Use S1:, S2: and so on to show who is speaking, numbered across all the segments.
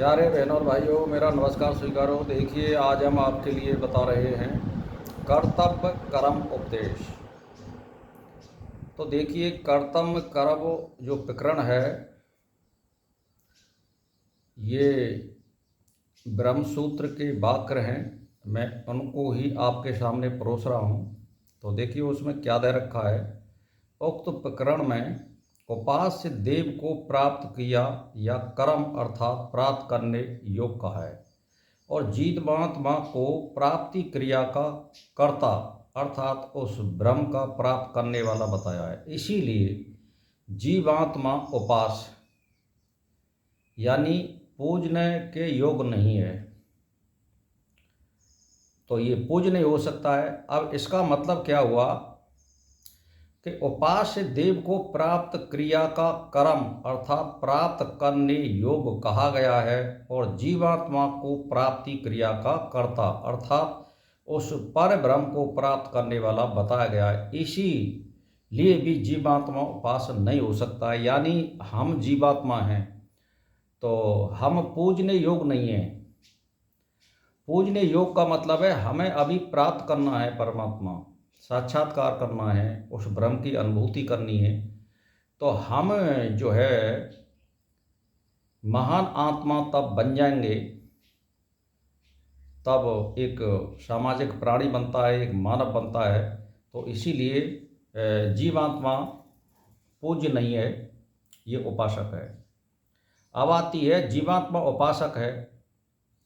S1: प्यारे बहनों और भाइयों, मेरा नमस्कार स्वीकारो। देखिए, आज हम आपके लिए बता रहे हैं कर्तव्य कर्म उपदेश। तो देखिए, कर्तव्य कर्म जो प्रकरण है, ये ब्रह्मसूत्र के वाक्य हैं। मैं उनको ही आपके सामने परोस रहा हूँ। तो देखिए उसमें क्या दे रखा है। उक्त प्रकरण में उपास्य देव को प्राप्त किया या कर्म अर्थात प्राप्त करने योग कहा है, और जीवात्मा को प्राप्ति क्रिया का कर्ता अर्थात उस ब्रह्म का प्राप्त करने वाला बताया है। इसीलिए जीवात्मा उपास यानी पूजने के योग नहीं है। तो ये पूज्य नहीं हो सकता है। अब इसका मतलब क्या हुआ कि उपास्य देव को प्राप्त क्रिया का कर्म अर्थात प्राप्त करने योग कहा गया है, और जीवात्मा को प्राप्ति क्रिया का कर्ता अर्थात उस पर ब्रह्म को प्राप्त करने वाला बताया गया है। इसीलिए भी जीवात्मा उपास नहीं हो सकता है। यानी हम जीवात्मा हैं तो हम पूजने योग नहीं हैं। पूजने योग का मतलब है हमें अभी प्राप्त करना है, परमात्मा साक्षात्कार करना है, उस ब्रह्म की अनुभूति करनी है। तो हम जो है महान आत्मा तब बन जाएंगे, तब एक सामाजिक प्राणी बनता है, एक मानव बनता है। तो इसीलिए जीवात्मा पूज्य नहीं है, ये उपासक है। अब आती है जीवात्मा उपासक है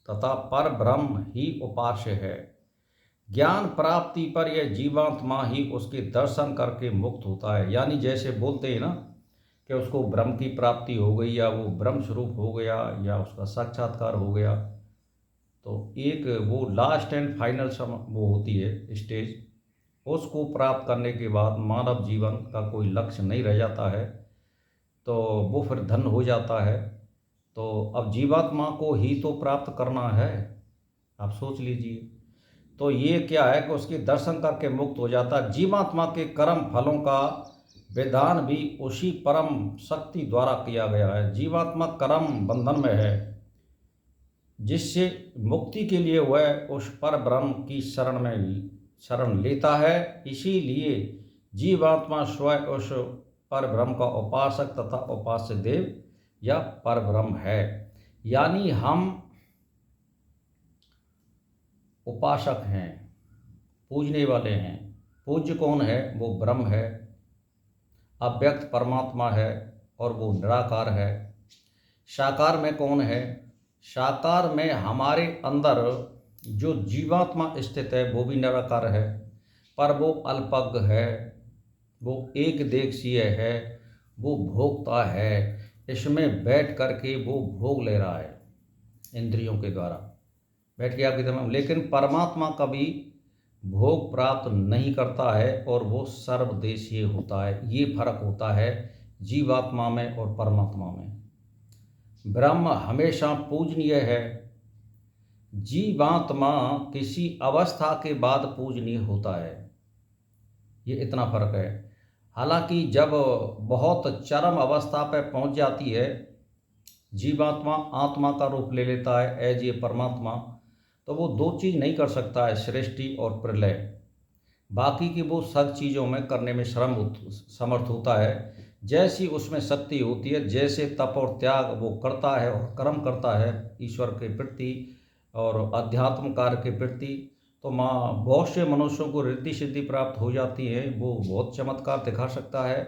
S1: तथा पर ब्रह्म ही उपास्य है। ज्ञान प्राप्ति पर यह जीवात्मा ही उसके दर्शन करके मुक्त होता है। यानी जैसे बोलते हैं ना कि उसको ब्रह्म की प्राप्ति हो गई या वो ब्रह्म स्वरूप हो गया या उसका साक्षात्कार हो गया, तो एक वो लास्ट एंड फाइनल वो होती है स्टेज। उसको प्राप्त करने के बाद मानव जीवन का कोई लक्ष्य नहीं रह जाता है, तो वो फिर धन हो जाता है। तो अब जीवात्मा को ही तो प्राप्त करना है, आप सोच लीजिए। तो ये क्या है कि उसके दर्शन करके मुक्त हो जाता है। जीवात्मा के कर्म फलों का विधान भी उसी परम शक्ति द्वारा किया गया है। जीवात्मा कर्म बंधन में है, जिससे मुक्ति के लिए वह उस पर ब्रह्म की शरण लेता है। इसीलिए जीवात्मा स्वयं उस पर ब्रह्म का उपासक तथा उपास्य देव या पर ब्रह्म है। यानी हम उपासक हैं, पूजने वाले हैं। पूज्य कौन है? वो ब्रह्म है, अव्यक्त परमात्मा है, और वो निराकार है। साकार में कौन है? साकार में हमारे अंदर जो जीवात्मा स्थित है वो भी निराकार है, पर वो अल्पज्ञ है, वो एक देशीय है, वो भोक्ता है। इसमें बैठ करके वो भोग ले रहा है इंद्रियों के द्वारा, बैठ के आपकी तरह। लेकिन परमात्मा कभी भोग प्राप्त नहीं करता है, और वो सर्वदेशीय होता है। ये फर्क होता है जीवात्मा में और परमात्मा में। ब्रह्म हमेशा पूजनीय है, जीवात्मा किसी अवस्था के बाद पूजनीय होता है। ये इतना फर्क है। हालांकि जब बहुत चरम अवस्था पर पहुंच जाती है, जीवात्मा आत्मा का रूप ले लेता है एज ए परमात्मा, तो वो दो चीज़ नहीं कर सकता है, सृष्टि और प्रलय। बाकी की वो सब चीज़ों में करने में समर्थ होता है, जैसी उसमें शक्ति होती है। जैसे तप और त्याग वो करता है और कर्म करता है ईश्वर के प्रति और अध्यात्म कार्य के प्रति, तो माँ बहुत से मनुष्यों को रिद्धि सिद्धि प्राप्त हो जाती है। वो बहुत चमत्कार दिखा सकता है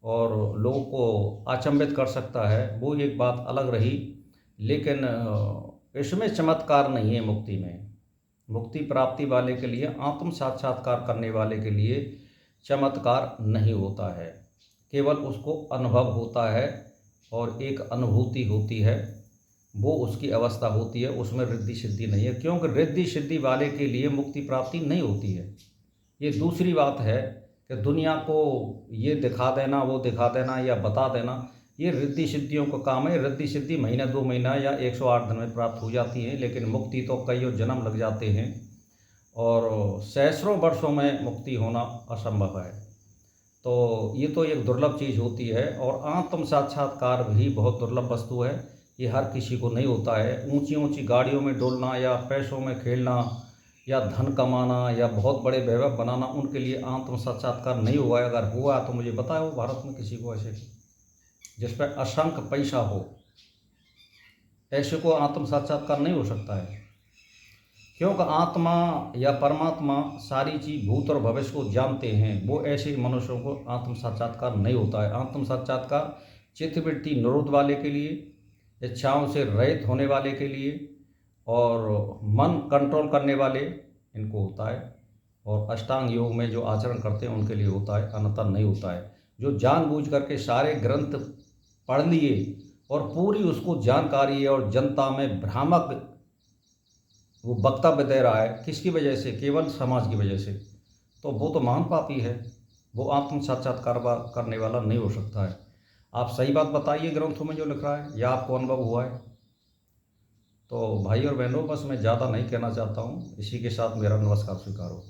S1: और लोगों को अचंभित कर सकता है, वो एक बात अलग रही। लेकिन इसमें चमत्कार नहीं है मुक्ति में। मुक्ति प्राप्ति वाले के लिए, आत्म साक्षात्कार करने वाले के लिए चमत्कार नहीं होता है, केवल उसको अनुभव होता है और एक अनुभूति होती है, वो उसकी अवस्था होती है। उसमें रिद्धि सिद्धि नहीं है, क्योंकि रिद्धि सिद्धि वाले के लिए मुक्ति प्राप्ति नहीं होती है। ये दूसरी बात है कि दुनिया को ये दिखा देना, वो दिखा देना या बता देना, ये रिद्धि सिद्धियों का काम है। रिद्धि सिद्धि महीना 2 महीना या 108 दिन में प्राप्त हो जाती है, लेकिन मुक्ति तो कईयों जन्म लग जाते हैं और सैकड़ों वर्षों में मुक्ति होना असंभव है। तो ये तो एक दुर्लभ चीज़ होती है, और आत्म साक्षात्कार भी बहुत दुर्लभ वस्तु है। ये हर किसी को नहीं होता है। ऊंची ऊंची गाड़ियों में डोलना या पैसों में खेलना या धन कमाना या बहुत बड़े वैभव बनाना उनके लिए आत्म साक्षात्कार नहीं हुआ है। अगर हुआ तो मुझे बताओ भारत में किसी को ऐसे जिस पर असंख्य पैसा हो, ऐसे को आत्म साक्षात्कार नहीं हो सकता है। क्योंकि आत्मा या परमात्मा सारी चीज़ भूत और भविष्य को जानते हैं। वो ऐसे मनुष्यों को आत्म साक्षात्कार नहीं होता है। आत्म साक्षात्कार चित्तवृत्ति निरोध वाले के लिए, इच्छाओं से रहित होने वाले के लिए और मन कंट्रोल करने वाले इनको होता है, और अष्टांग योग में जो आचरण करते हैं उनके लिए होता है, अन्यथा नहीं होता है। जो जानबूझ करके सारे ग्रंथ पढ़ लिए और पूरी उसको जानकारी है और जनता में भ्रामक वो वक्तव्य दे रहा है, किसकी वजह से? केवल समाज की वजह से। तो वो तो महान पापी है, वो आत्म साक्षात्कार करने वाला नहीं हो सकता है। आप सही बात बताइए ग्रंथों में जो लिख रहा है, या आपको अनुभव हुआ है? तो भाई और बहनों, बस मैं ज़्यादा नहीं कहना चाहता हूँ। इसी के साथ मेरा नमस्कार स्वीकार हो।